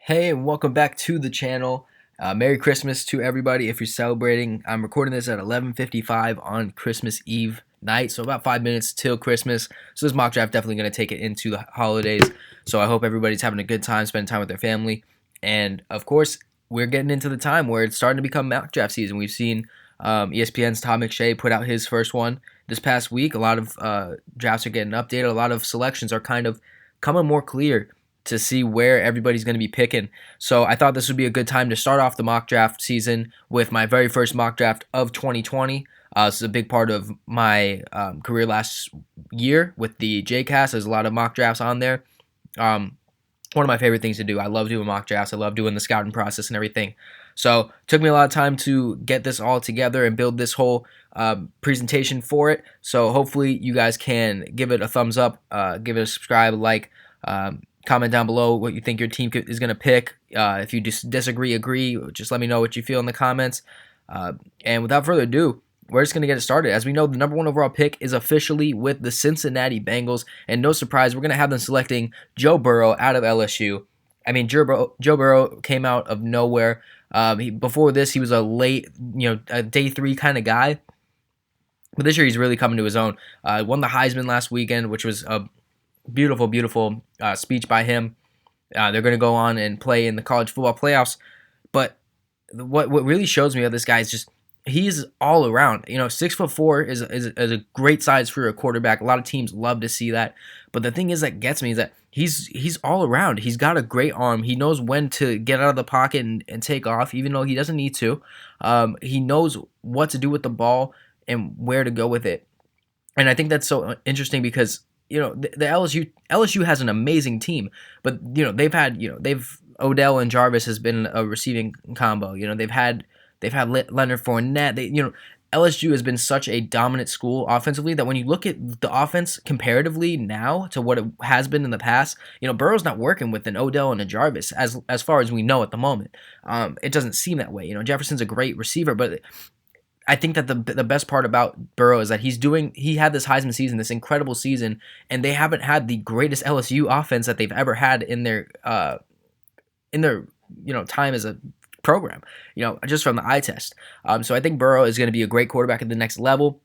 Hey, and welcome back to the channel. Merry Christmas to everybody if you're celebrating. I'm recording this at 11:55 on Christmas Eve night, so about 5 minutes till Christmas. So this mock draft definitely going to take it into the holidays. So I hope everybody's having a good time, spending time with their family. And of course, we're getting into the time where it's starting to become mock draft season. We've seen ESPN's Todd McShay put out his first one this past week. A lot of drafts are getting updated. A lot of selections are kind of coming more clear to see where everybody's going to be picking. So I thought this would be a good time to start off the mock draft season with my very first mock draft of 2020. This is a big part of my career last year with the JCast. There's a lot of mock drafts on there. One of my favorite things to do. I love doing mock drafts. I love doing the scouting process and everything. So it took me a lot of time to get this all together and build this whole presentation for it. So hopefully you guys can give it a thumbs up, give it a subscribe, like, comment down below what you think your team is going to pick. If you disagree, agree, just let me know what you feel in the comments. And without further ado, we're just going to get it started. As we know, the number one overall pick is officially with the Cincinnati Bengals. And no surprise, we're going to have them selecting Joe Burrow out of LSU. I mean, Joe Burrow came out of nowhere. Before this, he was a late, a day three kind of guy. But this year, he's really coming to his own. Won the Heisman last weekend, which was a beautiful speech by him. They're going to go on and play in the college football playoffs. But what really shows me of this guy is just he's all around. 6'4" is a great size for a quarterback. A lot of teams love to see that. But the thing is that gets me is that he's all around. He's got a great arm. He knows when to get out of the pocket and take off, even though he doesn't need to. He knows what to do with the ball and where to go with it. And I think that's so interesting because the LSU has an amazing team, but they've Odell and Jarvis has been a receiving combo. They've had Leonard Fournette. LSU has been such a dominant school offensively that when you look at the offense comparatively now to what it has been in the past, Burrow's not working with an Odell and a Jarvis as far as we know at the moment. It doesn't seem that way. Jefferson's a great receiver, but I think that the best part about Burrow is that he had this Heisman season, this incredible season, and they haven't had the greatest LSU offense that they've ever had in their time as a program, just from the eye test. So I think Burrow is going to be a great quarterback at the next level.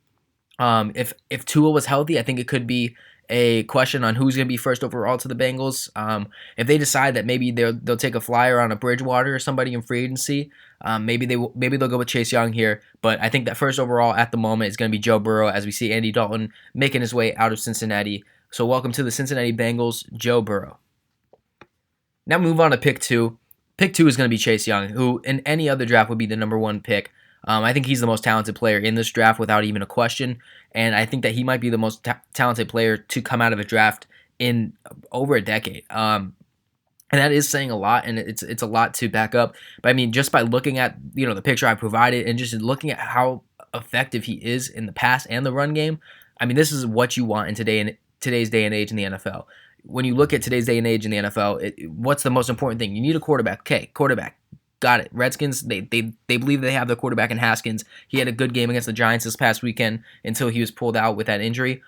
If Tua was healthy, I think it could be a question on who's going to be first overall to the Bengals. If they decide that maybe they'll take a flyer on a Bridgewater or somebody in free agency, maybe they'll go with Chase Young here. But I think that first overall at the moment is going to be Joe Burrow, as we see Andy Dalton making his way out of Cincinnati. So welcome to the Cincinnati Bengals, Joe Burrow. Now move on to pick 2. Pick 2 is going to be Chase Young, who in any other draft would be the number 1 pick. I think he's the most talented player in this draft without even a question, and I think that he might be the most talented player to come out of a draft in over a decade. And that is saying a lot, and it's a lot to back up. But I mean, just by looking at the picture I provided and just looking at how effective he is in the pass and the run game, I mean, this is what you want in today's day and age in the NFL. When you look at today's day and age in the NFL, what's the most important thing? You need a quarterback. Okay, quarterback. Got it. Redskins, they believe they have their quarterback in Haskins. He had a good game against the Giants this past weekend until he was pulled out with that injury.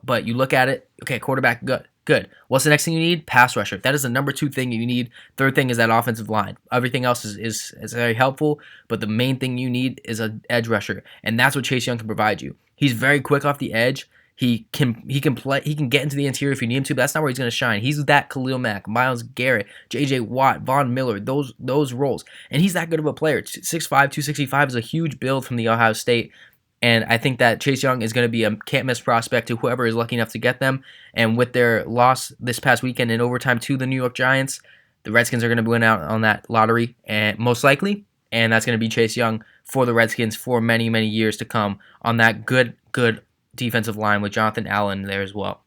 But you look at it, okay, quarterback, good. What's the next thing you need? Pass rusher. That is the number 2 thing you need. Third thing is that offensive line. Everything else is very helpful, but the main thing you need is an edge rusher, and that's what Chase Young can provide you. He's very quick off the edge. He can play. He can get into the interior if you need him to, but that's not where he's going to shine. He's that Khalil Mack, Myles Garrett, J.J. Watt, Von Miller, those roles. And he's that good of a player. 6'5", 265 is a huge build from the Ohio State. And I think that Chase Young is going to be a can't-miss prospect to whoever is lucky enough to get them. And with their loss this past weekend in overtime to the New York Giants, the Redskins are going to win out on that lottery, and most likely. And that's going to be Chase Young for the Redskins for many, many years to come on that good defensive line with Jonathan Allen there as well.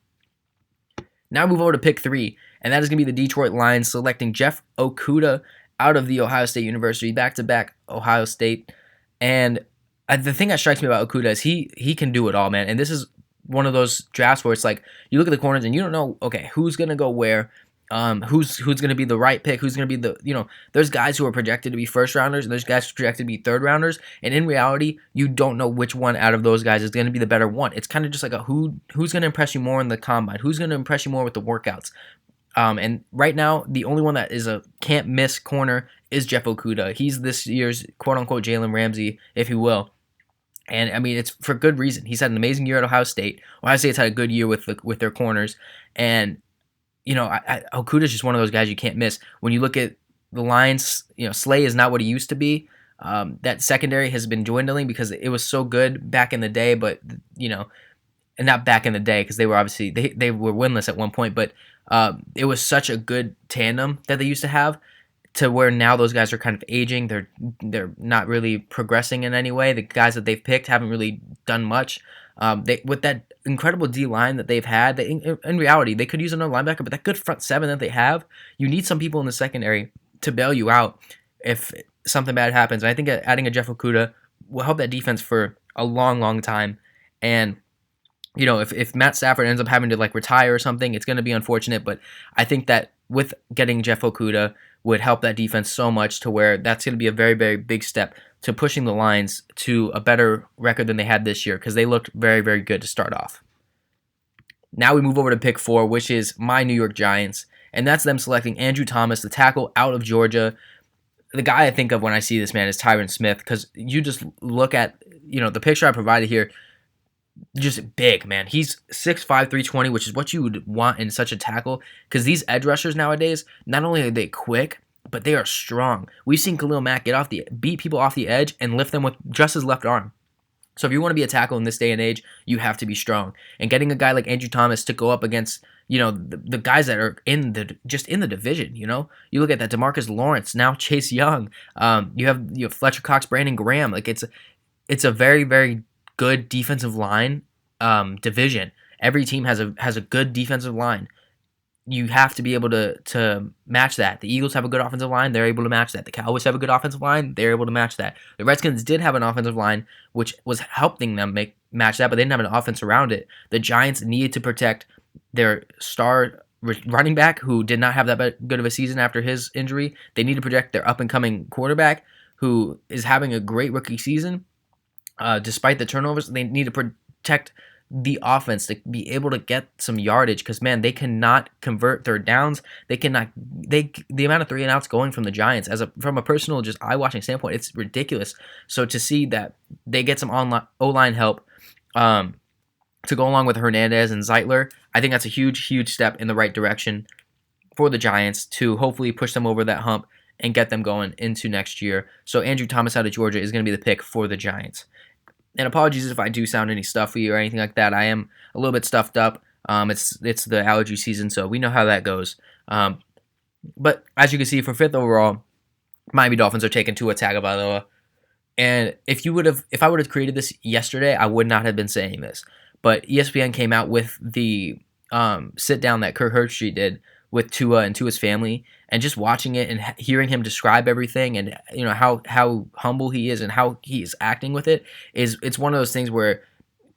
Now move over to pick 3, and that is going to be the Detroit Lions selecting Jeff Okudah out of the Ohio State University, back-to-back Ohio State. And the thing that strikes me about Okudah is he can do it all, man. And this is one of those drafts where it's like you look at the corners and you don't know, okay, who's going to go where. Who's going to be the right pick? Who's going to be there's guys who are projected to be first rounders and there's guys projected to be third rounders. And in reality, you don't know which one out of those guys is going to be the better one. It's kind of just like who's going to impress you more in the combine? Who's going to impress you more with the workouts? And right now, the only one that is a can't miss corner is Jeff Okudah. He's this year's quote unquote Jalen Ramsey, if you will. And I mean, it's for good reason. He's had an amazing year at Ohio State. Ohio State's had a good year with their corners. And, Okudah's just one of those guys you can't miss. When you look at the lines, Slay is not what he used to be. That secondary has been dwindling because it was so good back in the day, but, and not back in the day because they were obviously, they were winless at one point, but it was such a good tandem that they used to have, to where now those guys are kind of aging. They're not really progressing in any way. The guys that they've picked haven't really done much. With that incredible D line that they've had, in reality, they could use another linebacker, but that good front seven that they have, you need some people in the secondary to bail you out if something bad happens. And I think adding a Jeff Okudah will help that defense for a long, long time. And if Matt Stafford ends up having to retire or something, it's going to be unfortunate. But I think that with getting Jeff Okudah would help that defense so much, to where that's going to be a very, very big step to pushing the Lions to a better record than they had this year, because they looked very, very good to start off. Now we move over to pick 4, which is my New York Giants, and that's them selecting Andrew Thomas, the tackle out of Georgia. The guy I think of when I see this man is Tyron Smith, because you just look at the picture I provided here. Just big, man. He's 6'5", 320, which is what you would want in such a tackle, because these edge rushers nowadays, not only are they quick, but they are strong. We've seen Khalil Mack beat people off the edge and lift them with just his left arm. So if you want to be a tackle in this day and age, you have to be strong. And getting a guy like Andrew Thomas to go up against the guys that are in the division, you look at that DeMarcus Lawrence, now Chase Young, you have Fletcher Cox, Brandon Graham. It's a very, very good defensive line division. Every team has a good defensive line. You have to be able to match that. The Eagles have a good offensive line. They're able to match that. The Cowboys have a good offensive line. They're able to match that. The Redskins did have an offensive line, which was helping them match that, but they didn't have an offense around it. The Giants needed to protect their star running back, who did not have that good of a season after his injury. They need to protect their up-and-coming quarterback, who is having a great rookie season. Despite the turnovers, they need to protect the offense to be able to get some yardage, because, man, they cannot convert third downs. The amount of 3 and outs going from the Giants, from a personal, just eye-watching standpoint, it's ridiculous. So to see that they get some O-line help to go along with Hernandez and Zeitler, I think that's a huge, huge step in the right direction for the Giants to hopefully push them over that hump and get them going into next year. So Andrew Thomas out of Georgia is going to be the pick for the Giants. And apologies if I do sound any stuffy or anything like that. I am a little bit stuffed up. It's the allergy season, so we know how that goes. But as you can see, for 5th overall, Miami Dolphins are taking Tua Tagovailoa. And if I would have created this yesterday, I would not have been saying this. But ESPN came out with the sit down that Kirk Herbstreit did with Tua and Tua's family, and just watching it and hearing him describe everything, and how humble he is and how he is acting with it's one of those things where,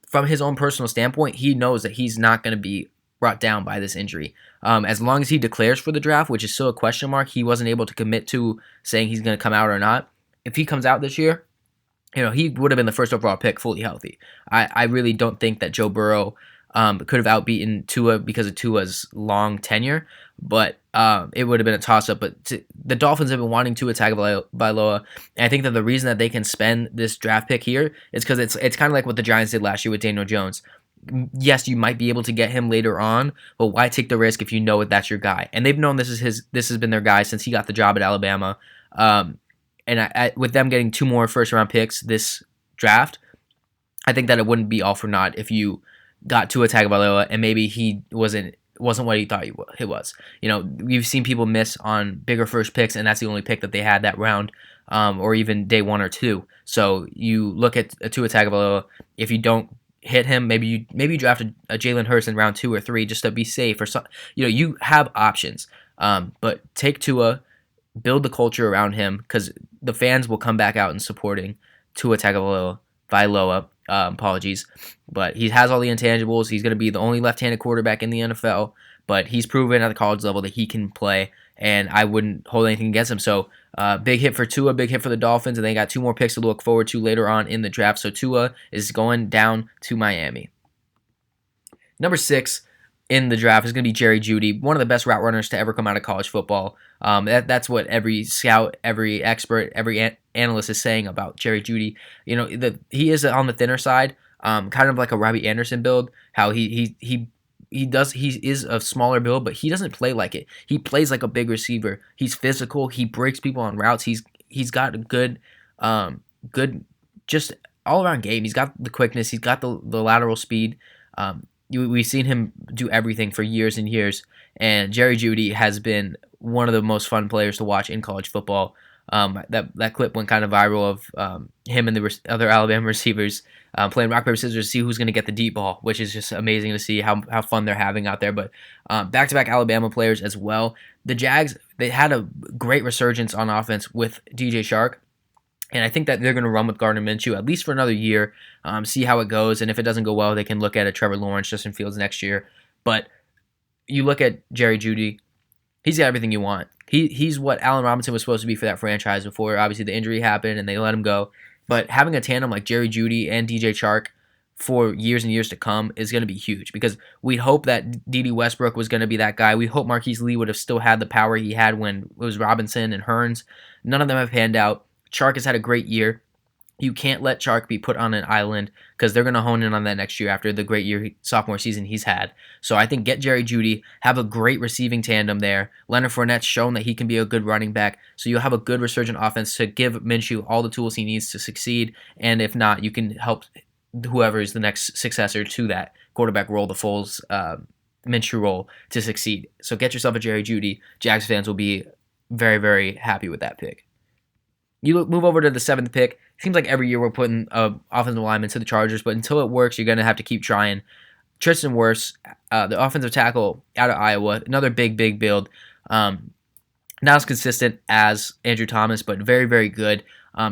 from his own personal standpoint, he knows that he's not going to be brought down by this injury. As long as he declares for the draft, which is still a question mark, he wasn't able to commit to saying he's going to come out or not. If he comes out this year, he would have been the 1st overall pick fully healthy. I really don't think that Joe Burrow could have outbeaten Tua because of Tua's long tenure, but it would have been a toss-up. But the Dolphins have been wanting Tua Tagovailoa, and I think that the reason that they can spend this draft pick here is because it's kind of like what the Giants did last year with Daniel Jones. Yes, you might be able to get him later on, but why take the risk if you know that that's your guy? And they've known this has been their guy since he got the job at Alabama. And with them getting 2 more first-round picks this draft, I think that it wouldn't be all for naught if you got Tua Tagovailoa and maybe he wasn't what he thought he was. You've seen people miss on bigger first picks, and that's the only pick that they had that round, or even day 1 or 2. So you look at Tua Tagovailoa. If you don't hit him, maybe you draft a Jalen Hurts in round 2 or 3 just to be safe, or something. You have options. But take Tua, build the culture around him, because the fans will come back out and supporting Tua Tagovailoa. Apologies, but he has all the intangibles. He's going to be the only left-handed quarterback in the NFL, but he's proven at the college level that he can play, and I wouldn't hold anything against him. So big hit for Tua, big hit for the Dolphins, and they got 2 more picks to look forward to later on in the draft. So Tua is going down to Miami. Number 6, in the draft is going to be Jerry Jeudy, one of the best route runners to ever come out of college football. That's what every scout, every expert, every analyst is saying about Jerry Jeudy. He is on the thinner side, kind of like a Robbie Anderson build. How he is a smaller build, but he doesn't play like it. He plays like a big receiver. He's physical. He breaks people on routes. He's got a good just all around game. He's got the quickness. He's got the lateral speed. We've seen him do everything for years and years, and Jerry Jeudy has been one of the most fun players to watch in college football. That clip went kind of viral of him and the other Alabama receivers playing rock, paper, scissors to see who's going to get the deep ball, which is just amazing to see how fun they're having out there. But back-to-back Alabama players as well. The Jags, they had a great resurgence on offense with DJ Chark. And I think that they're going to run with Gardner Minshew at least for another year, see how it goes. And if it doesn't go well, they can look at a Trevor Lawrence, Justin Fields next year. But you look at Jerry Jeudy, he's got everything you want. He's what Allen Robinson was supposed to be for that franchise before, obviously, the injury happened and they let him go. But having a tandem like Jerry Jeudy and DJ Chark for years and years to come is going to be huge, because we hope that D.D. Westbrook was going to be that guy. We hope Marquise Lee would have still had the power he had when it was Robinson and Hearns. None of them have panned out. Chark has had a great year. You can't let Chark be put on an island, because they're going to hone in on that next year after the great year sophomore season he's had. So I think get Jerry Jeudy, have a great receiving tandem there. Leonard Fournette's shown that he can be a good running back, so you'll have a good resurgent offense to give Minshew all the tools he needs to succeed, and if not, you can help whoever is the next successor to that quarterback role, the Foles Minshew role, to succeed. So get yourself a Jerry Jeudy. Jags fans will be very, very happy with that pick. You move over to the 7th pick. Seems like every year we're putting offensive linemen to the Chargers, but until it works, you're going to have to keep trying. Tristan Wirts, the offensive tackle out of Iowa, another big build. Not as consistent as Andrew Thomas, but very, very good.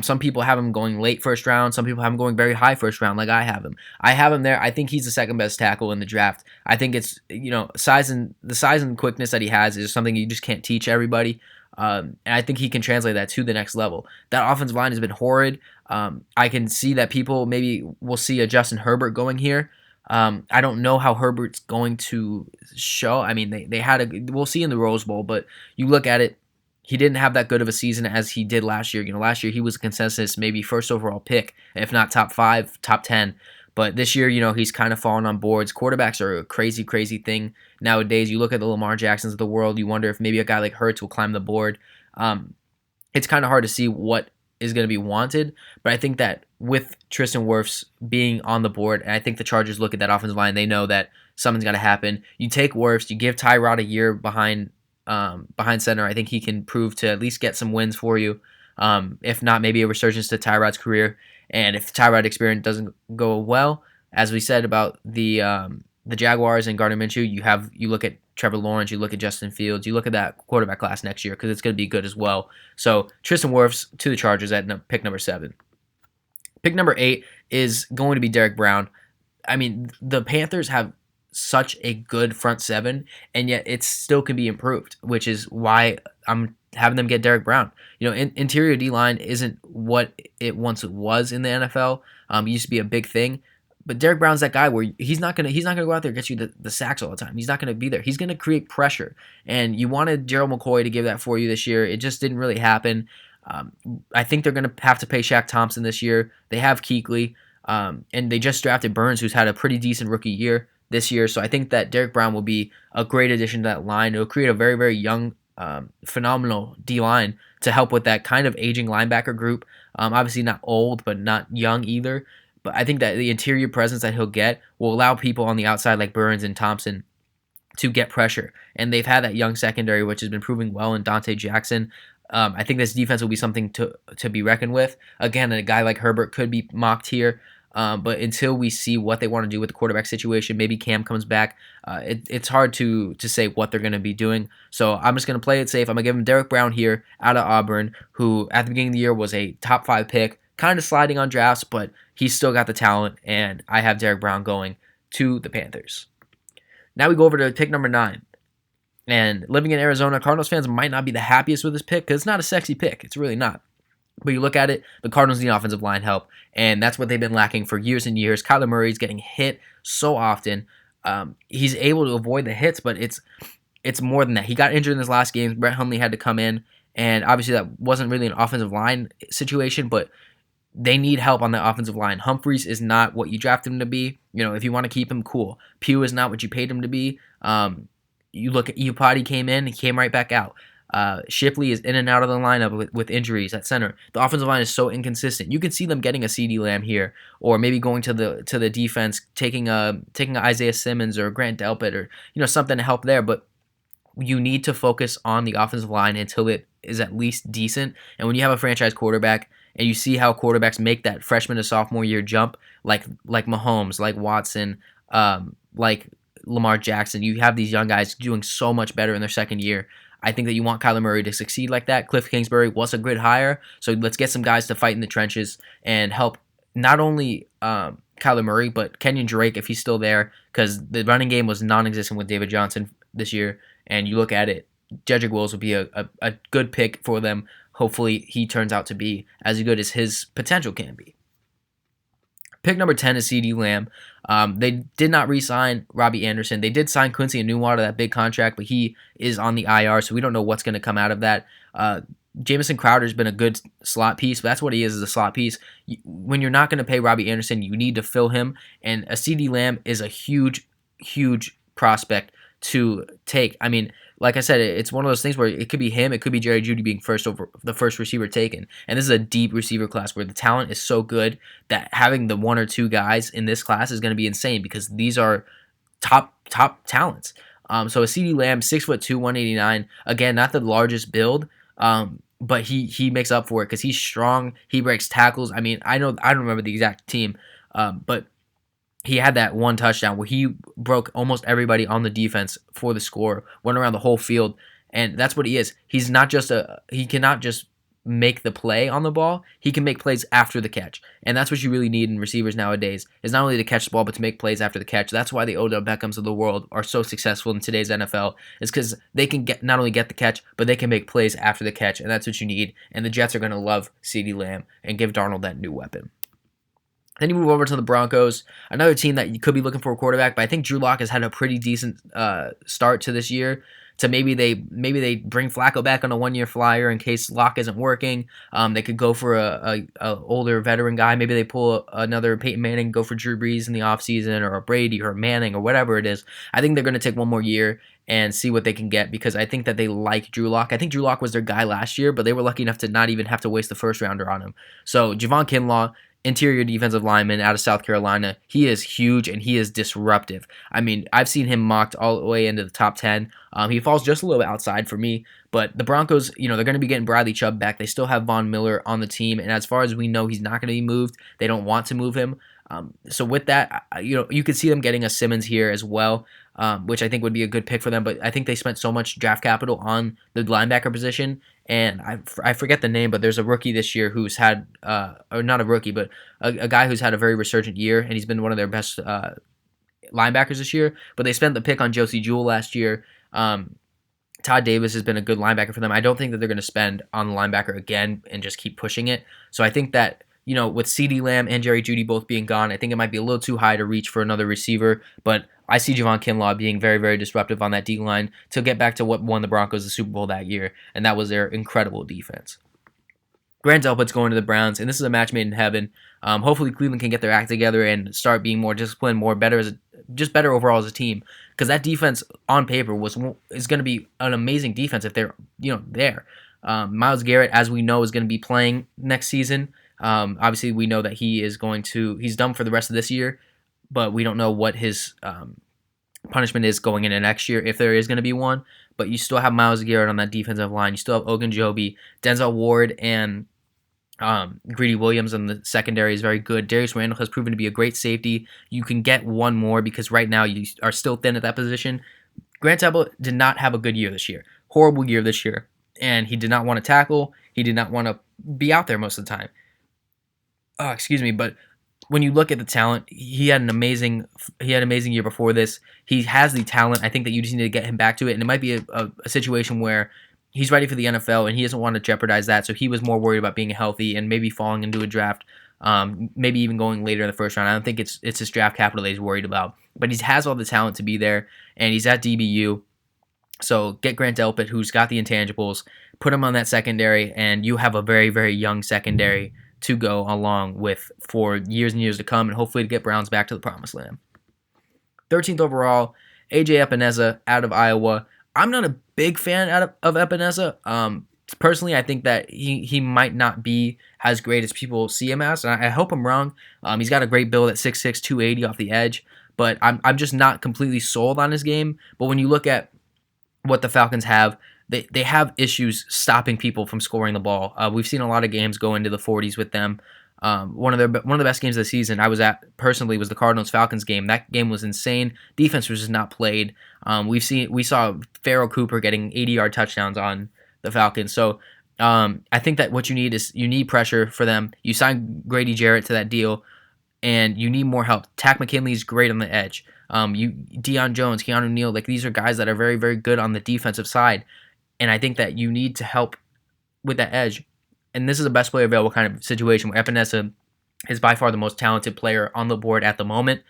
Some people have him going late first round. Some people have him going very high first round, like I have him. I have him there. I think he's the second best tackle in the draft. I think it's, the size and quickness that he has is something you just can't teach everybody. And I think he can translate that to the next level. That offensive line has been horrid. I can see that people maybe will see a Justin Herbert going here. I don't know how Herbert's going to show. I mean, we'll see in the Rose Bowl, but you look at it, he didn't have that good of a season as he did last year. Last year he was a consensus maybe first overall pick, if not top 5, top 10. But this year, he's kind of fallen on boards. Quarterbacks are a crazy, crazy thing nowadays. You look at the Lamar Jacksons of the world, you wonder if maybe a guy like Hurts will climb the board. It's kind of hard to see what is going to be wanted, but I think that with Tristan Wirfs being on the board, and I think the Chargers look at that offensive line, they know that something's got to happen. You take Wirfs, you give Tyrod a year behind center. I think he can prove to at least get some wins for you. If not, maybe a resurgence to Tyrod's career. And if the Tyrod experience doesn't go well, as we said about the Jaguars and Gardner Minshew, you look at Trevor Lawrence, you look at Justin Fields, you look at that quarterback class next year, because it's going to be good as well. So Tristan Wirfs to the Chargers at pick number 7. Pick number 8 is going to be Derrick Brown. I mean, the Panthers have such a good front 7, and yet it still can be improved, which is why I'm having them get Derrick Brown. Interior D-line isn't what it once was in the NFL. It used to be a big thing. But Derrick Brown's that guy where he's not gonna go out there and get you the sacks all the time. He's not gonna be there. He's gonna create pressure. And you wanted Gerald McCoy to give that for you this year. It just didn't really happen. I think they're gonna have to pay Shaq Thompson this year. They have Kuechly, and they just drafted Burns, who's had a pretty decent rookie year this year. So I think that Derrick Brown will be a great addition to that line. It'll create a very, very young, phenomenal D-line to help with that kind of aging linebacker group. Obviously not old, but not young either. But I think that the interior presence that he'll get will allow people on the outside like Burns and Thompson to get pressure. And they've had that young secondary, which has been proving well in Dante Jackson. I think this defense will be something to be reckoned with. Again, a guy like Herbert could be mocked here. But until we see what they want to do with the quarterback situation, maybe Cam comes back, it's hard to say what they're going to be doing. So I'm just going to play it safe. I'm going to give him Derrick Brown here out of Auburn, who at the beginning of the year was a top 5 pick, kind of sliding on drafts, but he's still got the talent, and I have Derrick Brown going to the Panthers. Now we go over to pick number 9. And living in Arizona, Cardinals fans might not be the happiest with this pick because it's not a sexy pick. It's really not. But you look at it, the Cardinals need offensive line help, and that's what they've been lacking for years and years. Kyler Murray's getting hit so often. he's able to avoid the hits, but it's more than that. He got injured in his last game. Brett Hundley had to come in, and obviously that wasn't really an offensive line situation, but they need help on the offensive line. Humphreys is not what you drafted him to be. If you want to keep him, cool. Pugh is not what you paid him to be. You look at Iupati came in, he came right back out. Shipley is in and out of the lineup with injuries at center. The offensive line is so inconsistent. You can see them getting a CeeDee Lamb here, or maybe going to the defense, taking a Isaiah Simmons or Grant Delpit, or something to help there. But you need to focus on the offensive line until it is at least decent. And when you have a franchise quarterback, and you see how quarterbacks make that freshman to sophomore year jump, like Mahomes, like Watson, like Lamar Jackson, you have these young guys doing so much better in their second year. I think that you want Kyler Murray to succeed like that. Cliff Kingsbury was a good hire, so let's get some guys to fight in the trenches and help not only Kyler Murray, but Kenyon Drake if he's still there, because the running game was non-existent with David Johnson this year, and you look at it, Jedrick Wills would be a good pick for them. Hopefully he turns out to be as good as his potential can be. Pick number 10 is CeeDee Lamb. They did not re-sign Robbie Anderson. They did sign Quincy Enunwa to that big contract, but he is on the IR, so we don't know what's going to come out of that. Jamison Crowder's been a good slot piece, but that's what he is a slot piece. When you're not going to pay Robbie Anderson, you need to fill him, and a CeeDee Lamb is a huge, huge prospect to take. I mean, like I said, it's one of those things where it could be him, it could be Jerry Jeudy being the first receiver taken. And this is a deep receiver class where the talent is so good that having the one or two guys in this class is going to be insane, because these are top talents. So a CeeDee Lamb, 6'2", 189. Again, not the largest build, but he makes up for it because he's strong. He breaks tackles. I mean, I don't remember the exact team, but he had that one touchdown where he broke almost everybody on the defense for the score, went around the whole field, and that's what he is. He's not just he cannot just make the play on the ball. He can make plays after the catch, and that's what you really need in receivers nowadays, is not only to catch the ball, but to make plays after the catch. That's why the Odell Beckhams of the world are so successful in today's NFL, is because they can not only get the catch, but they can make plays after the catch, and that's what you need, and the Jets are going to love CeeDee Lamb and give Darnold that new weapon. Then you move over to the Broncos, another team that you could be looking for a quarterback, but I think Drew Lock has had a pretty decent start to this year. So maybe they bring Flacco back on a one-year flyer in case Lock isn't working. They could go for a older veteran guy. Maybe they pull another Peyton Manning, go for Drew Brees in the offseason, or a Brady or a Manning or whatever it is. I think they're going to take one more year and see what they can get, because I think that they like Drew Lock. I think Drew Lock was their guy last year, but they were lucky enough to not even have to waste the first rounder on him. So Javon Kinlaw, interior defensive lineman out of South Carolina, he is huge and he is disruptive. I mean, I've seen him mocked all the way into the top 10. He falls just a little bit outside for me, but the Broncos, they're going to be getting Bradley Chubb back. They still have Von Miller on the team, and as far as we know, he's not going to be moved. They don't want to move him. So with that, you could see them getting a Simmons here as well, which I think would be a good pick for them. But I think they spent so much draft capital on the linebacker position, and I forget the name, but there's a rookie this year who's had, or not a rookie, but a guy who's had a very resurgent year, and he's been one of their best linebackers this year. But they spent the pick on Josie Jewell last year. Todd Davis has been a good linebacker for them. I don't think that they're going to spend on the linebacker again and just keep pushing it. So I think that, with CeeDee Lamb and Jerry Jeudy both being gone, I think it might be a little too high to reach for another receiver, but I see Javon Kinlaw being very, very disruptive on that D-line to get back to what won the Broncos the Super Bowl that year, and that was their incredible defense. Grant Delpit's going to the Browns, and this is a match made in heaven. Hopefully Cleveland can get their act together and start being more disciplined, just better overall as a team, because that defense on paper is going to be an amazing defense if they're there. Myles Garrett, as we know, is going to be playing next season. Obviously, we know that he's done for the rest of this year, but we don't know what his punishment is going into next year, if there is going to be one. But you still have Myles Garrett on that defensive line. You still have Ogunjobi, Denzel Ward, and Greedy Williams on the secondary is very good. Darius Randall has proven to be a great safety. You can get one more because right now you are still thin at that position. Grant Delpit did not have a good year this year. Horrible year this year. And he did not want to tackle. He did not want to be out there most of the time. But when you look at the talent, he had an amazing year before this. He has the talent. I think that you just need to get him back to it, and it might be a situation where he's ready for the NFL and he doesn't want to jeopardize that. So he was more worried about being healthy and maybe falling into a draft maybe even going later in the first round. I don't think it's his draft capital that he's worried about, but he has all the talent to be there, and he's at DBU. So get Grant Delpit, who's got the intangibles, put him on that secondary, and you have a very, very young secondary to go along with for years and years to come, and hopefully to get Browns back to the promised land. 13th overall, AJ Epenesa out of Iowa. I'm not a big fan of Epenesa. Personally, I think that he might not be as great as people see him as, and I hope I'm wrong. He's got a great build at 6'6", 280 off the edge, but I'm just not completely sold on his game. But when you look at what the Falcons have, they have issues stopping people from scoring the ball. We've seen a lot of games go into the 40s with them. One of the best games of the season I was at personally was the Cardinals-Falcons game. That game was insane. Defense was just not played. We saw Pharoh Cooper getting 80-yard touchdowns on the Falcons. So I think that what you need pressure for them. You sign Grady Jarrett to that deal, and you need more help. Takk McKinley's great on the edge. Deion Jones, Keanu Neal, like these are guys that are very, very good on the defensive side. And I think that you need to help with that edge. And this is a best player available kind of situation where Epenesa is by far the most talented player on the board at the moment.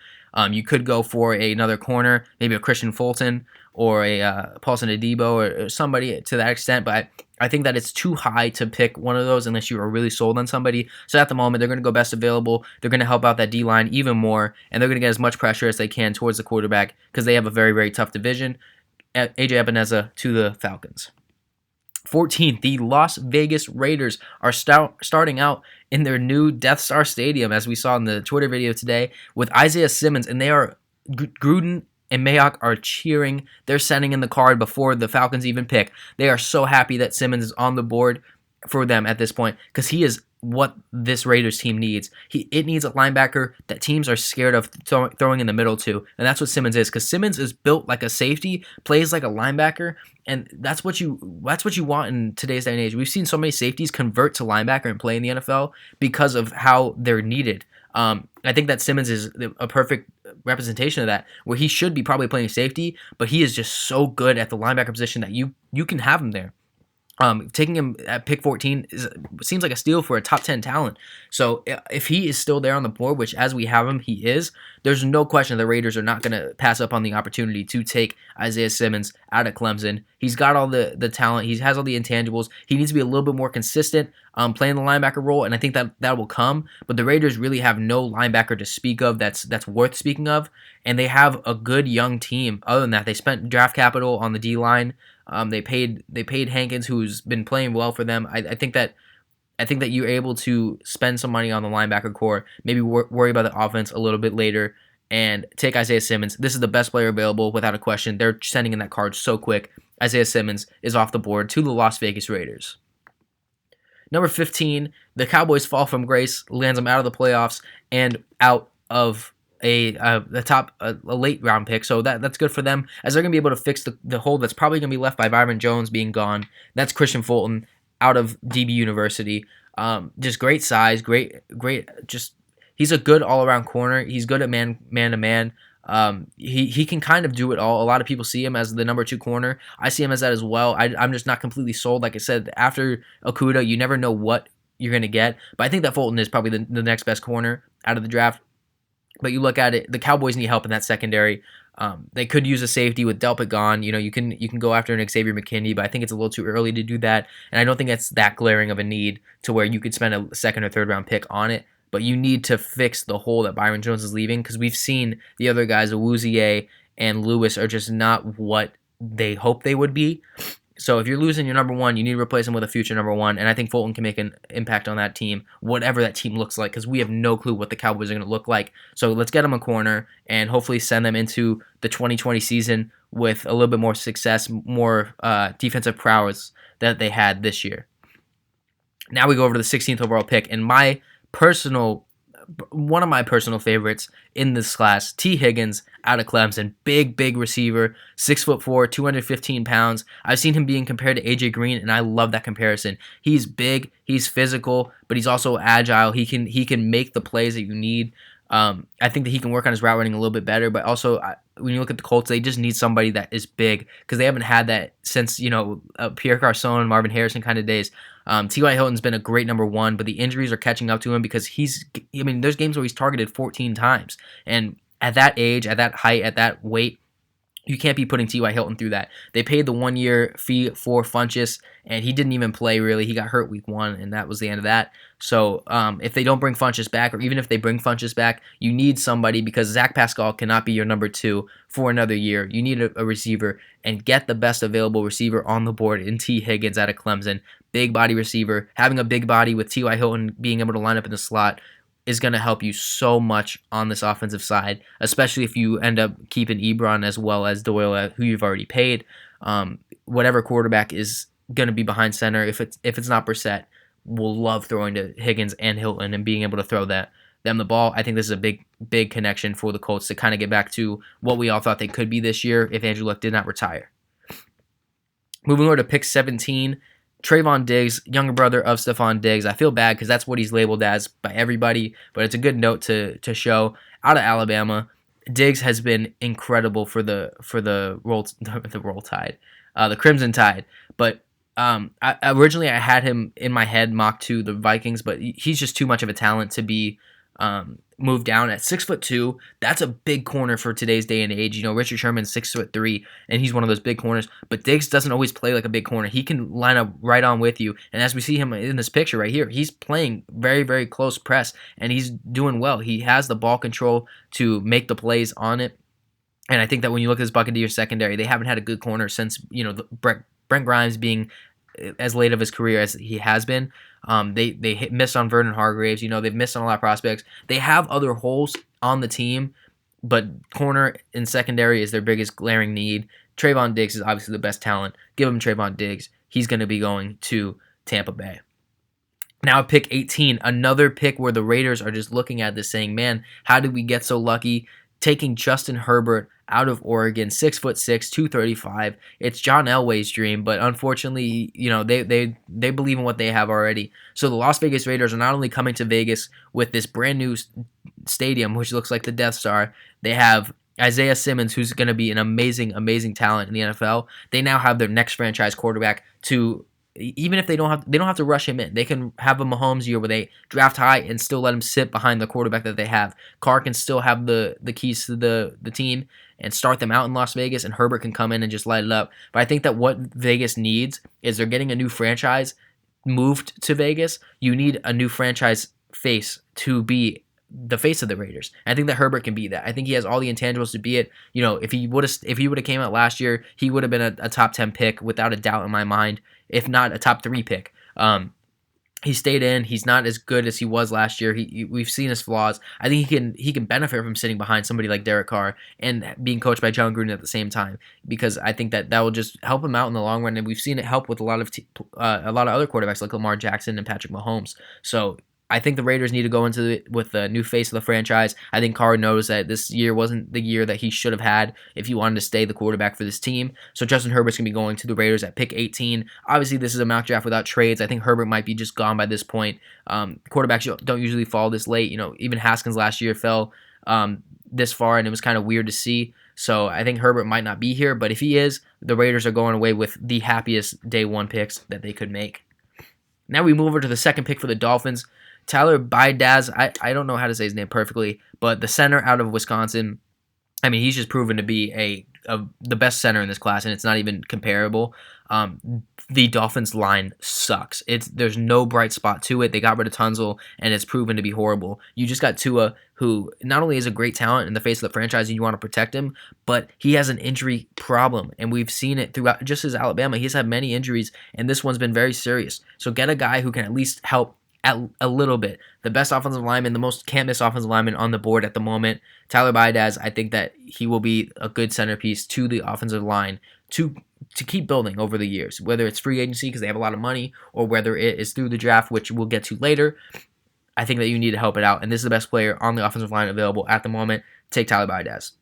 You could go for another corner, maybe a Kristian Fulton or a Paulson Adebo or somebody to that extent, but I think that it's too high to pick one of those unless you are really sold on somebody. So at the moment, they're going to go best available. They're going to help out that D-line even more, and they're going to get as much pressure as they can towards the quarterback because they have a very, very tough division. AJ Epenesa to the Falcons. 14th, the Las Vegas Raiders are starting out in their new Death Star Stadium, as we saw in the Twitter video today, with Isaiah Simmons, and they are Gruden and Mayock are cheering. They're sending in the card before the Falcons even pick. They are so happy that Simmons is on the board for them at this point because he is what this Raiders team needs. It needs a linebacker that teams are scared of throwing in the middle to, and that's what Simmons is, because Simmons is built like a safety, plays like a linebacker, and that's what you want in today's day and age. We've seen so many safeties convert to linebacker and play in the NFL because of how they're needed. I think that Simmons is a perfect representation of that, where he should be probably playing safety, but he is just so good at the linebacker position that you can have him there. Taking him at pick 14 seems like a steal for a top 10 talent. So if he is still there on the board, which as we have him, he is, there's no question the Raiders are not going to pass up on the opportunity to take Isaiah Simmons out of Clemson. He's got all the talent. He has all the intangibles. He needs to be a little bit more consistent playing the linebacker role, and I think that will come. But the Raiders really have no linebacker to speak of that's worth speaking of, and they have a good young team. Other than that, they spent draft capital on the D-line. They paid Hankins, who's been playing well for them. I think that you're able to spend some money on the linebacker core, maybe worry about the offense a little bit later, and take Isaiah Simmons. This is the best player available without a question. They're sending in that card so quick. Isaiah Simmons is off the board to the Las Vegas Raiders. Number 15, the Cowboys fall from grace, lands them out of the playoffs and out of a late round pick, so that's good for them, as they're going to be able to fix the hole that's probably going to be left by Byron Jones being gone. That's Kristian Fulton out of DB University. Just great size, great. Just he's a good all around corner. He's good at man to man. He can kind of do it all. A lot of people see him as the number 2 corner. I see him as that as well. I'm just not completely sold. Like I said, after Okudah, you never know what you're going to get, but I think that Fulton is probably the next best corner out of the draft. But you look at it, the Cowboys need help in that secondary. They could use a safety with Delpit gone. You can go after an Xavier McKinney, but I think it's a little too early to do that. And I don't think that's that glaring of a need to where you could spend a second or third round pick on it. But you need to fix the hole that Byron Jones is leaving, because we've seen the other guys, Awuzie and Lewis, are just not what they hope they would be. So if you're losing your number 1, you need to replace him with a future number 1, and I think Fulton can make an impact on that team, whatever that team looks like, because we have no clue what the Cowboys are going to look like. So let's get them a corner and hopefully send them into the 2020 season with a little bit more success, more defensive prowess that they had this year. Now we go over to the 16th overall pick, and one of my personal favorites in this class, T. Higgins out of Clemson. Big receiver, 6'4", 215 pounds. I've seen him being compared to AJ Green, and I love that comparison. He's big, he's physical, but he's also agile. He can make the plays that you need. I think that he can work on his route running a little bit better, but also when you look at the Colts, they just need somebody that is big because they haven't had that since, Pierre Garçon and Marvin Harrison kind of days. T.Y. Hilton's been a great number one, but the injuries are catching up to him because there's games where he's targeted 14 times. And at that age, at that height, at that weight, you can't be putting T.Y. Hilton through that. They paid the 1-year fee for Funchess, and he didn't even play, really. He got hurt week 1, and that was the end of that. So if they don't bring Funchess back, or even if they bring Funchess back, you need somebody because Zach Pascal cannot be your number 2 for another year. You need a receiver, and get the best available receiver on the board in T. Higgins out of Clemson. Big body receiver. Having a big body with T.Y. Hilton being able to line up in the slot is going to help you so much on this offensive side, especially if you end up keeping Ebron as well as Doyle, who you've already paid. Whatever quarterback is going to be behind center, if it's not Brissett, will love throwing to Higgins and Hilton and being able to throw them the ball. I think this is a big connection for the Colts to kind of get back to what we all thought they could be this year if Andrew Luck did not retire. Moving over to pick 17, Trevon Diggs, younger brother of Stephon Diggs. I feel bad because that's what he's labeled as by everybody, but it's a good note to show. Out of Alabama, Diggs has been incredible for the Crimson Tide. But originally I had him in my head mocked to the Vikings, but he's just too much of a talent to be moved down at 6'2". That's a big corner for today's day and age. Richard Sherman's 6'3", and he's one of those big corners. But Diggs doesn't always play like a big corner. He can line up right on with you. And as we see him in this picture right here, he's playing very, very close press, and he's doing well. He has the ball control to make the plays on it. And I think that when you look at this Buccaneers secondary, they haven't had a good corner since Brent Grimes being as late of his career as he has been. They missed on Vernon Hargraves. They've missed on a lot of prospects. They have other holes on the team, but corner and secondary is their biggest glaring need. Trevon Diggs is obviously the best talent. Give him Trevon Diggs. He's going to be going to Tampa Bay. Now pick 18, another pick where the Raiders are just looking at this saying, man, how did we get so lucky? Taking Justin Herbert out of Oregon, 6'6", 235. It's John Elway's dream, but unfortunately, they believe in what they have already. So the Las Vegas Raiders are not only coming to Vegas with this brand new stadium, which looks like the Death Star. They have Isaiah Simmons, who's going to be an amazing, amazing talent in the NFL. They now have their next franchise quarterback to. Even if they don't have to rush him in. They can have a Mahomes year where they draft high and still let him sit behind the quarterback that they have. Carr can still have the keys to the team and start them out in Las Vegas, and Herbert can come in and just light it up. But I think that what Vegas needs is they're getting a new franchise moved to Vegas. You need a new franchise face to be the face of the Raiders. And I think that Herbert can be that. I think he has all the intangibles to be it. If he would have came out last year, he would have been a top 10 pick without a doubt in my mind, if not a top 3 pick. He stayed in. He's not as good as he was last year. We've seen his flaws. I think he can benefit from sitting behind somebody like Derek Carr and being coached by John Gruden at the same time, because I think that will just help him out in the long run. And we've seen it help with a lot of other quarterbacks like Lamar Jackson and Patrick Mahomes. So I think the Raiders need to go into it with the new face of the franchise. I think Carr knows that this year wasn't the year that he should have had if he wanted to stay the quarterback for this team. So Justin Herbert's going to be going to the Raiders at pick 18. Obviously, this is a mock draft without trades. I think Herbert might be just gone by this point. Quarterbacks don't usually fall this late. Even Haskins last year fell this far, and it was kind of weird to see. So I think Herbert might not be here, but if he is, the Raiders are going away with the happiest day one picks that they could make. Now we move over to the second pick for the Dolphins. Tyler Biadasz, I don't know how to say his name perfectly, but the center out of Wisconsin, I mean, he's just proven to be the best center in this class, and it's not even comparable. The Dolphins line sucks. There's no bright spot to it. They got rid of Tunzel, and it's proven to be horrible. You just got Tua, who not only is a great talent in the face of the franchise and you want to protect him, but he has an injury problem, and we've seen it throughout. Just as Alabama, he's had many injuries, and this one's been very serious. So get a guy who can at least help a little bit. The best offensive lineman, the most can't-miss offensive lineman on the board at the moment, Tyler Biadasz. I think that he will be a good centerpiece to the offensive line to keep building over the years, whether it's free agency because they have a lot of money, or whether it is through the draft, which we'll get to later. I think that you need to help it out, and this is the best player on the offensive line available at the moment. Take Tyler Biadasz.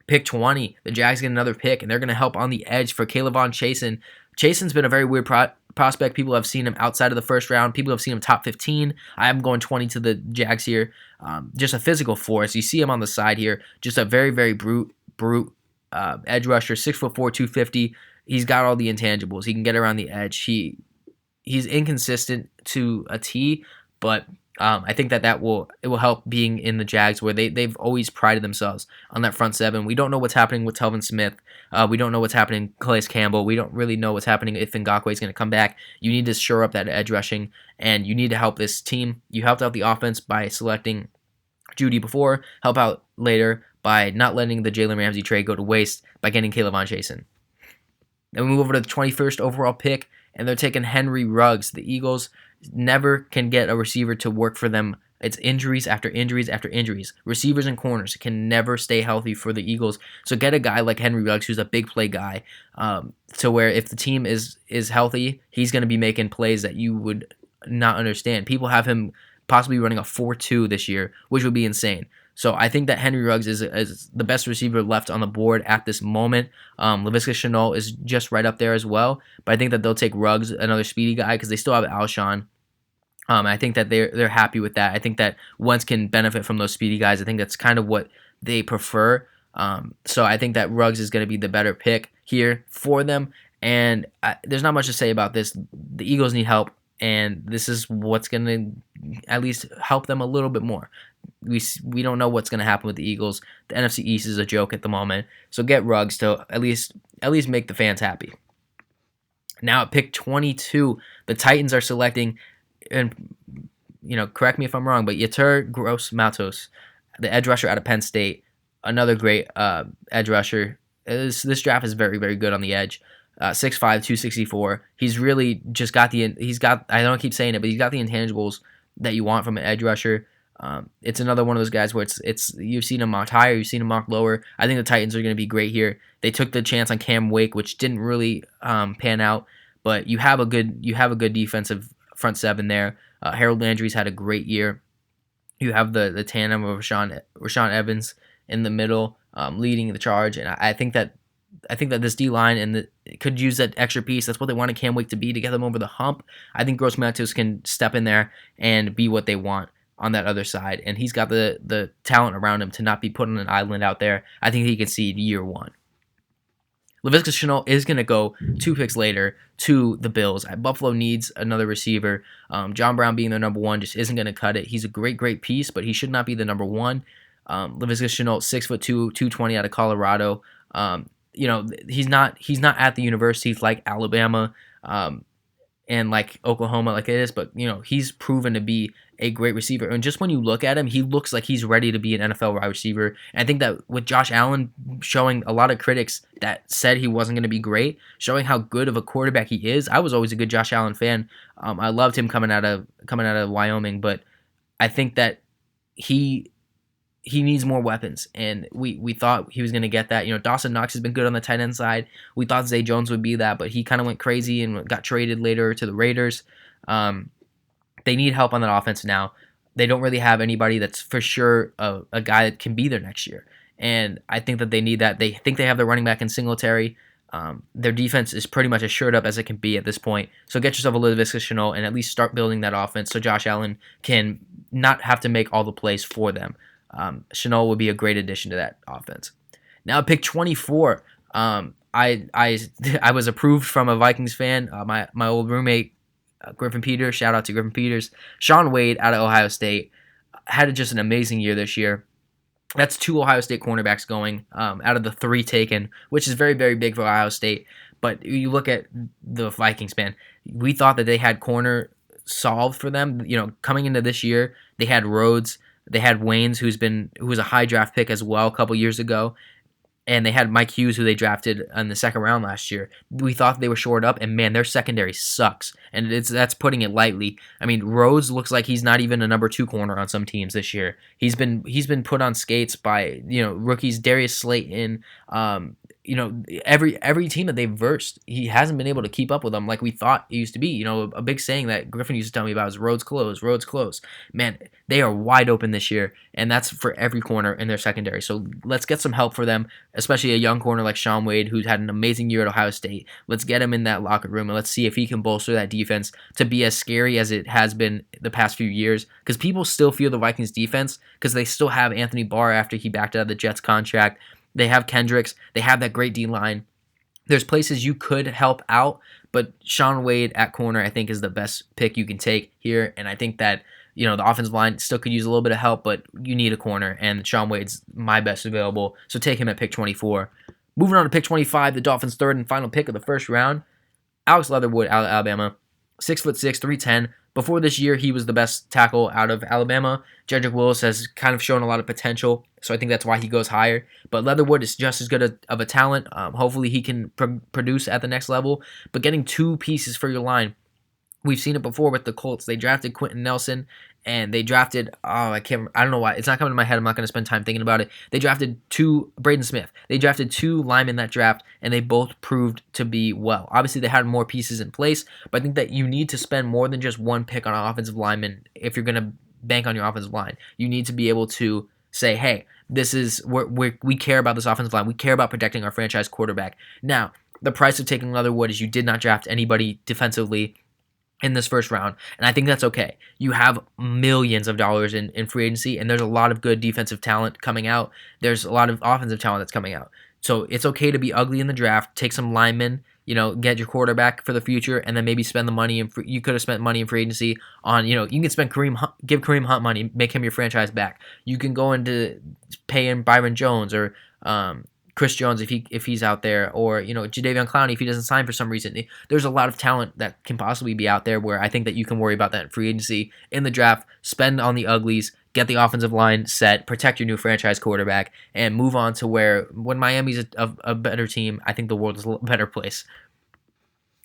Pick 20, the Jags get another pick, and they're going to help on the edge for Kayvon Chaisson. Chaisson's been a very weird prospect. People have seen him outside of the first round. People have seen him top 15. I am going 20 to the Jags here. Just a physical force. You see him on the side here. Just a very, very brute edge rusher, 6'4", 250. He's got all the intangibles. He can get around the edge. He's inconsistent to a T, but I think that will help being in the Jags, where they've always prided themselves on that front seven. We don't know what's happening with Telvin Smith. We don't know what's happening with Calais Campbell. We don't really know what's happening if Ngakoue is going to come back. You need to shore up that edge rushing, and you need to help this team. You helped out the offense by selecting Jeudy before. Help out later by not letting the Jalen Ramsey trade go to waste by getting K'Lavon Chaisson. Then we move over to the 21st overall pick, and they're taking Henry Ruggs. The Eagles never can get a receiver to work for them. It's injuries after injuries after injuries. Receivers and corners can never stay healthy for the Eagles. So get a guy like Henry Ruggs, who's a big play guy, to where if the team is healthy, he's going to be making plays that you would not understand. People have him possibly running a 4.2 this year, which would be insane. So I think that Henry Ruggs is the best receiver left on the board at this moment. Laviska Shenault is just right up there as well. But I think that they'll take Ruggs, another speedy guy, because they still have Alshon. I think that they're happy with that. I think that Wentz can benefit from those speedy guys. I think that's kind of what they prefer. So I think that Ruggs is going to be the better pick here for them. And there's not much to say about this. The Eagles need help, and this is what's going to at least help them a little bit more. We don't know what's going to happen with the Eagles. The NFC East is a joke at the moment. So get Ruggs to at least make the fans happy. Now at pick 22, the Titans are selecting, and correct me if I'm wrong, but Yetur Gross-Matos, the edge rusher out of Penn State, another great edge rusher. This draft is very, very good on the edge. 6'5", 264. He's really just got I don't keep saying it, but he's got the intangibles that you want from an edge rusher. It's another one of those guys where it's you've seen him mocked higher, you've seen him mocked lower. I think the Titans are going to be great here. They took the chance on Cam Wake, which didn't really pan out, but you have a good defensive front seven there. Harold Landry's had a great year. You have the tandem of Rashaan Evans in the middle, leading the charge, and I think that this D-line could use that extra piece. That's what they wanted Cam Wake to be, to get them over the hump. I think Gross-Matos can step in there and be what they want on that other side, and he's got the talent around him to not be put on an island out there. I think he can see year one. Laviska Shenault is going to go 2 picks later to the Bills. Buffalo needs another receiver. John Brown being their number one just isn't going to cut it. He's a great piece, but he should not be the number one. Laviska Shenault, 6'2", 220 out of Colorado. He's not at the universities like Alabama and like Oklahoma like it is, but he's proven to be a great receiver. And just when you look at him, he looks like he's ready to be an NFL wide receiver. And I think that with Josh Allen showing a lot of critics that said he wasn't going to be great, showing how good of a quarterback he is. I was always a good Josh Allen fan. I loved him coming out of Wyoming, but I think that he needs more weapons, and we thought he was going to get that. Dawson Knox has been good on the tight end side. We thought Zay Jones would be that, but he kind of went crazy and got traded later to the Raiders. They need help on that offense now. They don't really have anybody that's for sure a guy that can be there next year, and I think that they need that. They think they have their running back in Singletary. Their defense is pretty much as shored up as it can be at this point. So get yourself a Laviska Shenault and at least start building that offense so Josh Allen can not have to make all the plays for them. Shenault would be a great addition to that offense. Now, pick 24. I was approved from a Vikings fan. My old roommate, Griffin Peters. Shout out to Griffin Peters. Shaun Wade out of Ohio State had just an amazing year this year. That's 2 Ohio State cornerbacks going out of the 3 taken, which is very, very big for Ohio State. But you look at the Vikings, man. We thought that they had corner solved for them. Coming into this year, they had Rhodes. They had Waynes, who was a high draft pick as well a couple years ago. And they had Mike Hughes, who they drafted in the second round last year. We thought they were shored up, and man, their secondary sucks. And that's putting it lightly. I mean, Rhodes looks like he's not even a number 2 corner on some teams this year. He's been put on skates by rookies, Darius Slayton, every team that they've versed, he hasn't been able to keep up with them like we thought it used to be. A big saying that Griffin used to tell me about is roads close, roads close. Man, they are wide open this year, and that's for every corner in their secondary. So let's get some help for them, especially a young corner like Shaun Wade, who's had an amazing year at Ohio State. Let's get him in that locker room, and let's see if he can bolster that defense to be as scary as it has been the past few years, because people still feel the Vikings defense because they still have Anthony Barr after he backed out of the Jets contract. They have Kendricks. They have that great D-line. There's places you could help out, but Shaun Wade at corner, I think, is the best pick you can take here. And I think that, the offensive line still could use a little bit of help, but you need a corner, and Shaun Wade's my best available. So take him at pick 24. Moving on to pick 25, the Dolphins' third and final pick of the first round, Alex Leatherwood out of Alabama, 6'6", 310. Before this year, he was the best tackle out of Alabama. Jedrick Wills has kind of shown a lot of potential, so I think that's why he goes higher. But Leatherwood is just as good of a talent. Hopefully he can produce at the next level. But getting two pieces for your line, we've seen it before with the Colts. They drafted Quentin Nelson, and they drafted, I don't know why. It's not coming to my head. I'm not going to spend time thinking about it. They drafted Braden Smith. They drafted two linemen in that draft, and they both proved to be well. Obviously, they had more pieces in place, but I think that you need to spend more than just one pick on an offensive lineman if you're going to bank on your offensive line. You need to be able to say, hey, this is we care about this offensive line. We care about protecting our franchise quarterback. Now, the price of taking Leatherwood is you did not draft anybody defensively in this first round, and I think that's okay. You have millions of dollars in free agency, and there's a lot of good defensive talent coming out. There's a lot of offensive talent that's coming out. So it's okay to be ugly in the draft, take some linemen, get your quarterback for the future, and then maybe spend the money. You could have spent money in free agency on, you can spend give Kareem Hunt money, make him your franchise back. You can go into paying Byron Jones or Chris Jones if he's out there, or Jadeveon Clowney if he doesn't sign for some reason. There's a lot of talent that can possibly be out there where I think that you can worry about that in free agency. In the draft, spend on the uglies, get the offensive line set, protect your new franchise quarterback, and move on to where when Miami's a better team, I think the world is a better place.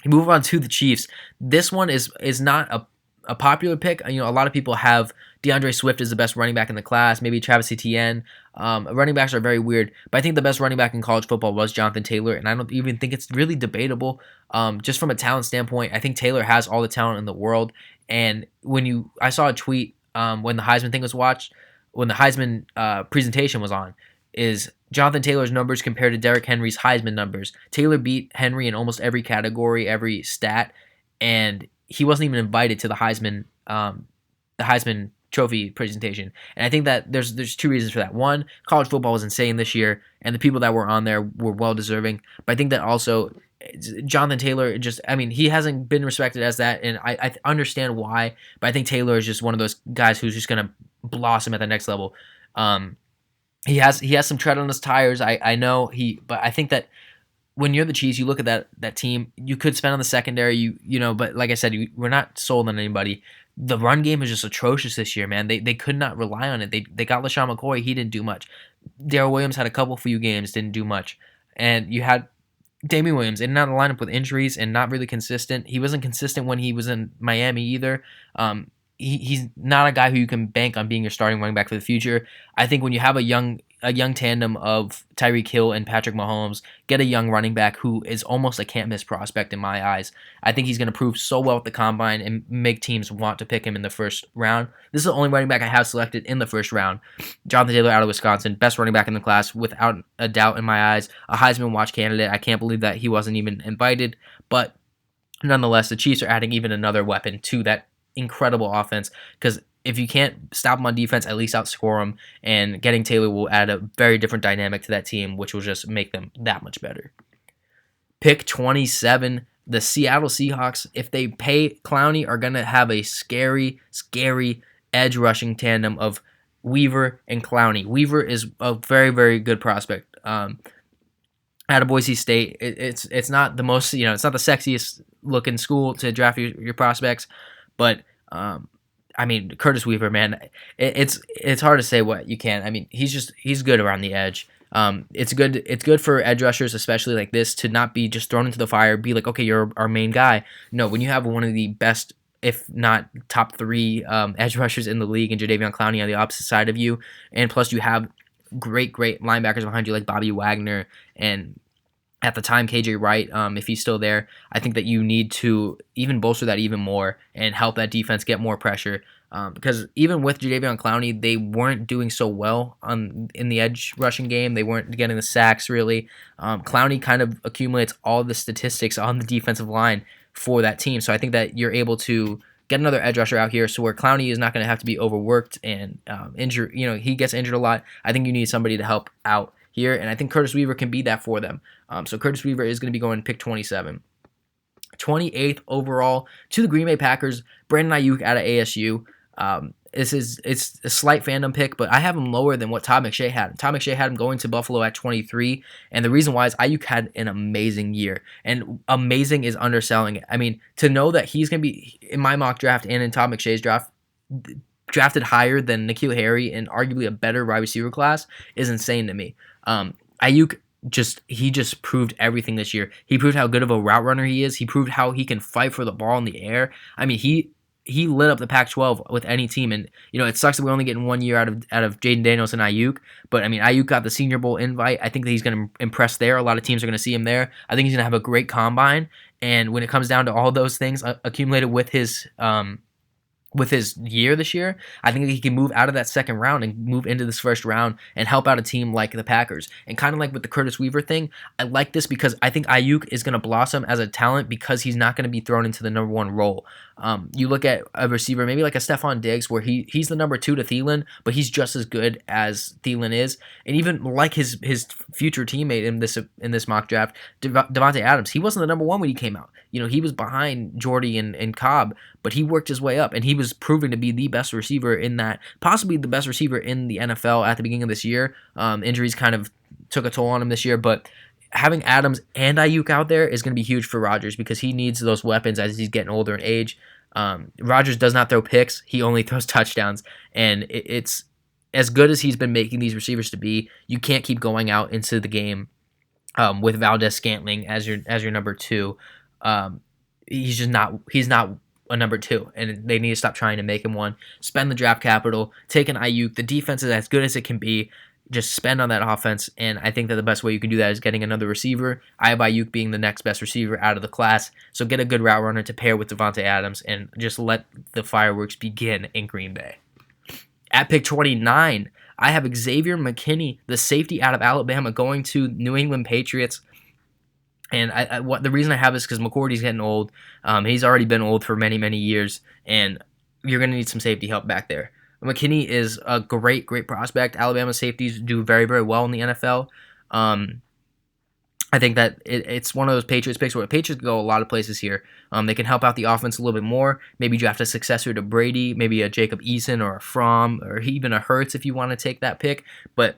Move on to the Chiefs. This one is not a popular pick. A lot of people have DeAndre Swift as the best running back in the class, maybe Travis Etienne. Running backs are very weird, but I think the best running back in college football was Jonathan Taylor, and I don't even think it's really debatable. Just from a talent standpoint, I think Taylor has all the talent in the world. And I saw a tweet when the Heisman thing was watched, when the Heisman presentation was on, is Jonathan Taylor's numbers compared to Derrick Henry's Heisman numbers. Taylor beat Henry in almost every category, every stat, and he wasn't even invited to the Heisman Trophy presentation. And I think that there's two reasons for that. One, college football was insane this year, and the people that were on there were well deserving. But I think that also Jonathan Taylor he hasn't been respected as that, and I understand why. But I think Taylor is just one of those guys who's just gonna blossom at the next level. He has some tread on his tires. I know but I think that when you're the Chiefs, you look at that team, you could spend on the secondary, but like I said, we're not sold on anybody. The run game is just atrocious this year, man. They could not rely on it. They got LaShawn McCoy. He didn't do much. Darrell Williams had a few games, didn't do much. And you had Damian Williams in and out of the lineup with injuries and not really consistent. He wasn't consistent when he was in Miami either. He's not a guy who you can bank on being your starting running back for the future. I think when you have a young tandem of Tyreek Hill and Patrick Mahomes, get a young running back who is almost a can't-miss prospect in my eyes. I think he's going to prove so well at the combine and make teams want to pick him in the first round. This is the only running back I have selected in the first round. Jonathan Taylor out of Wisconsin, best running back in the class without a doubt in my eyes. A Heisman watch candidate. I can't believe that he wasn't even invited. But nonetheless, the Chiefs are adding even another weapon to that incredible offense, because if you can't stop them on defense, at least outscore them, and getting Taylor will add a very different dynamic to that team, which will just make them that much better. Pick 27, the Seattle Seahawks, if they pay Clowney, are going to have a scary, scary edge rushing tandem of Weaver and Clowney. Weaver is a very, very good prospect. Out of Boise State, it's not the most, it's not the sexiest looking school to draft your prospects, but Curtis Weaver, man, it's hard to say what you can. He's good around the edge. It's good for edge rushers, especially like this, to not be just thrown into the fire, be like, okay, you're our main guy. No, when you have one of the best, if not top 3 edge rushers in the league, and Jadeveon Clowney on the opposite side of you, and plus you have great linebackers behind you like Bobby Wagner and at the time, KJ Wright, if he's still there. I think that you need to even bolster that even more and help that defense get more pressure. Because even with Jadeveon Clowney, they weren't doing so well in the edge rushing game. They weren't getting the sacks, really. Clowney kind of accumulates all the statistics on the defensive line for that team. So I think that you're able to get another edge rusher out here, so where Clowney is not going to have to be overworked and injured. He gets injured a lot. I think you need somebody to help out here, and I think Curtis Weaver can be that for them. So Curtis Weaver is going to be going pick 27. 28th overall to the Green Bay Packers, Brandon Aiyuk out of ASU. It's a slight fandom pick, but I have him lower than what Todd McShay had. Todd McShay had him going to Buffalo at 23, and the reason why is Aiyuk had an amazing year, and amazing is underselling it. I mean, to know that he's going to be, in my mock draft and in Todd McShay's draft, drafted higher than N'Keal Harry and arguably a better wide receiver class is insane to me. Aiyuk just proved everything this year. He proved how good of a route runner he is. He proved how he can fight for the ball in the air. I mean, he lit up the Pac-12 with any team, and it sucks that we're only getting 1 year out of Jaden Daniels and Aiyuk. But I mean, Aiyuk got the Senior Bowl invite. I think that he's going to impress there. A lot of teams are going to see him there. I think he's going to have a great combine. And when it comes down to all those things accumulated with his year this year, I think that he can move out of that second round and move into this first round and help out a team like the Packers. And kind of like with the Curtis Weaver thing, I like this because I think Aiyuk is going to blossom as a talent because he's not going to be thrown into the number one role. You look at a receiver, maybe like a Stefon Diggs, where he's the number 2 to Thielen, but he's just as good as Thielen is. And even like his future teammate in this mock draft, Davante Adams, he wasn't the number 1 when he came out. He was behind Jeudy and Cobb, but he worked his way up, and he was proven to be the best receiver in that, possibly the best receiver in the NFL at the beginning of this year. Injuries kind of took a toll on him this year, but having Adams and Aiyuk out there is going to be huge for Rodgers because he needs those weapons as he's getting older in age. Rodgers does not throw picks. He only throws touchdowns, and it's as good as he's been making these receivers to be. You can't keep going out into the game with Valdez-Scantling as your number 2. He's not a number 2, and they need to stop trying to make him one. Spend the draft capital, take an Aiyuk. The defense is as good as it can be. Just spend on that offense, and I think that the best way you can do that is getting another receiver. I have Aiyuk being the next best receiver out of the class, so get a good route runner to pair with Davante Adams, and just let the fireworks begin in Green Bay. At pick 29, I have Xavier McKinney, the safety out of Alabama, going to New England Patriots. And the reason I have this is because McCourty's getting old. He's already been old for many, many years, and you're going to need some safety help back there. McKinney is a great prospect. Alabama safeties do very, very well in the NFL. I think that it's one of those Patriots picks where the Patriots go a lot of places here. They can help out the offense a little bit more. Maybe draft a successor to Brady, maybe a Jacob Eason or a Fromm or even a Hurts if you want to take that pick. But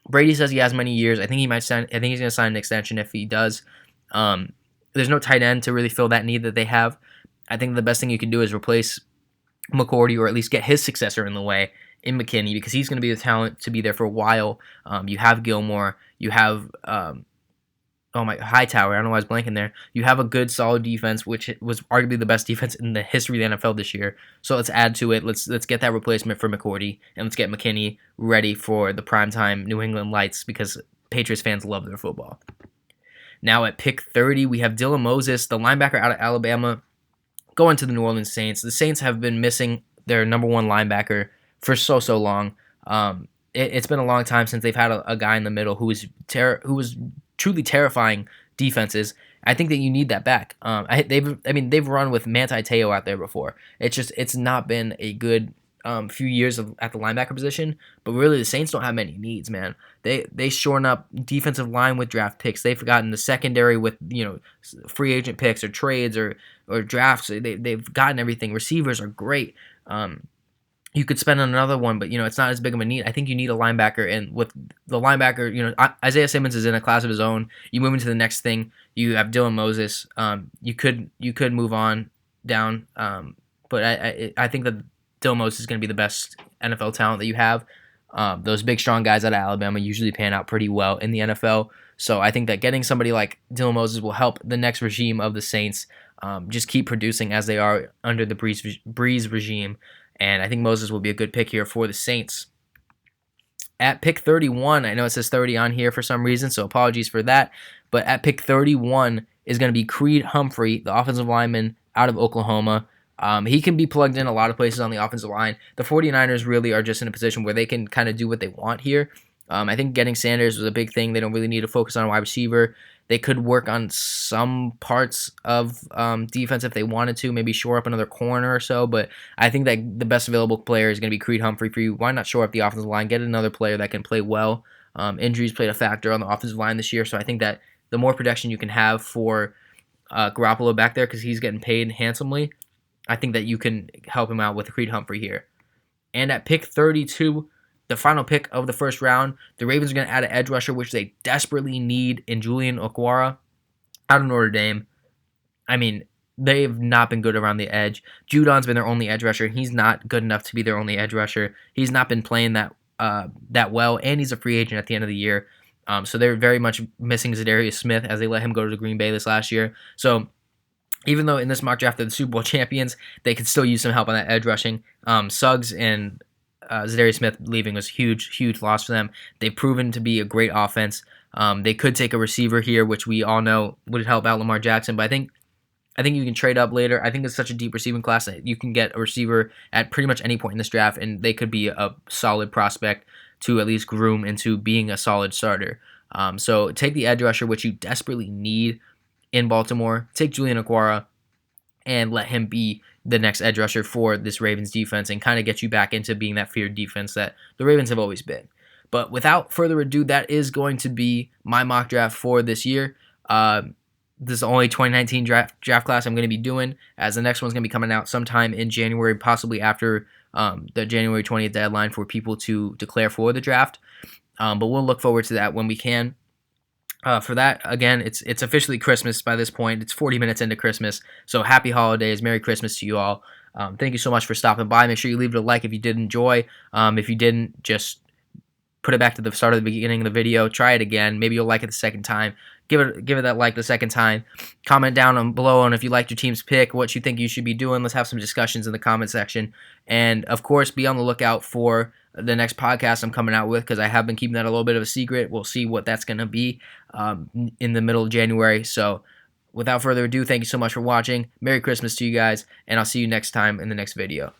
Brady says he has many years. I think he might sign. I think he's going to sign an extension if he does. There's no tight end to really fill that need that they have. I think the best thing you can do is replace McCourty, or at least get his successor in the way in McKinney, because he's going to be the talent to be there for a while. You have Gilmore. You have Hightower. I don't know why I was blanking there. You have a good, solid defense, which was arguably the best defense in the history of the NFL this year. So let's add to it. Let's get that replacement for McCourty, and let's get McKinney ready for the primetime New England Lights, because Patriots fans love their football. Now at pick 30, we have Dylan Moses, the linebacker out of Alabama, going to the New Orleans Saints. The Saints have been missing their number 1 linebacker for so long. It's been a long time since they've had a guy in the middle who was truly terrifying defenses. I think that you need that back. They've run with Manti Te'o out there before. It's not been a good few years at the linebacker position, but really the Saints don't have many needs, man. They shorten up defensive line with draft picks. They've gotten the secondary with free agent picks or trades or drafts. They've gotten everything. Receivers are great. You could spend on another one, but it's not as big of a need. I think you need a linebacker, and with the linebacker, Isaiah Simmons is in a class of his own. You move into the next thing. You have Dylan Moses. You could move on down, but I think that Dylan Moses is going to be the best NFL talent that you have. Those big, strong guys out of Alabama usually pan out pretty well in the NFL. So I think that getting somebody like Dylan Moses will help the next regime of the Saints just keep producing as they are under the Breeze regime. And I think Moses will be a good pick here for the Saints. At pick 31, I know it says 30 on here for some reason, so apologies for that. But at pick 31 is going to be Creed Humphrey, the offensive lineman out of Oklahoma. He can be plugged in a lot of places on the offensive line. The 49ers really are just in a position where they can kind of do what they want here. I think getting Sanders was a big thing. They don't really need to focus on a wide receiver. They could work on some parts of defense if they wanted to, maybe shore up another corner or so. But I think that the best available player is going to be Creed Humphrey for you. Why not shore up the offensive line, get another player that can play well? Injuries played a factor on the offensive line this year, so I think that the more protection you can have for Garoppolo back there, because he's getting paid handsomely, I think that you can help him out with Creed Humphrey here. And at pick 32, the final pick of the first round, the Ravens are going to add an edge rusher, which they desperately need in Julian Okwara out of Notre Dame. I mean, they've not been good around the edge. Judon's been their only edge rusher. He's not good enough to be their only edge rusher. He's not been playing that well, and he's a free agent at the end of the year. So they're very much missing Zadarius Smith as they let him go to Green Bay this last year. So even though in this mock draft they're the Super Bowl champions, they could still use some help on that edge rushing. Suggs and Zadarius Smith leaving was huge loss for them. They've proven to be a great offense. They could take a receiver here, which we all know would help out Lamar Jackson, but I think you can trade up later. I think it's such a deep receiving class that you can get a receiver at pretty much any point in this draft, and they could be a solid prospect to at least groom into being a solid starter. So take the edge rusher, which you desperately need in Baltimore. Take Julian Okwara and let him be the next edge rusher for this Ravens defense and kind of get you back into being that feared defense that the Ravens have always been. But without further ado, that is going to be my mock draft for this year. This is the only 2019 draft class I'm going to be doing, as the next one's going to be coming out sometime in January, possibly after the January 20th deadline for people to declare for the draft. But we'll look forward to that when we can. For that, again, it's officially Christmas by this point. It's 40 minutes into Christmas, so happy holidays, Merry Christmas to you all. Thank you so much for stopping by. Make sure you leave it a like if you did enjoy. If you didn't, just put it back to the start of the beginning of the video. Try it again. Maybe you'll like it the second time. Give it that like the second time. Comment down below on if you liked your team's pick, what you think you should be doing. Let's have some discussions in the comment section. And, of course, be on the lookout for the next podcast I'm coming out with, because I have been keeping that a little bit of a secret. We'll see what that's going to be in the middle of January. So, without further ado, thank you so much for watching. Merry Christmas to you guys, and I'll see you next time in the next video.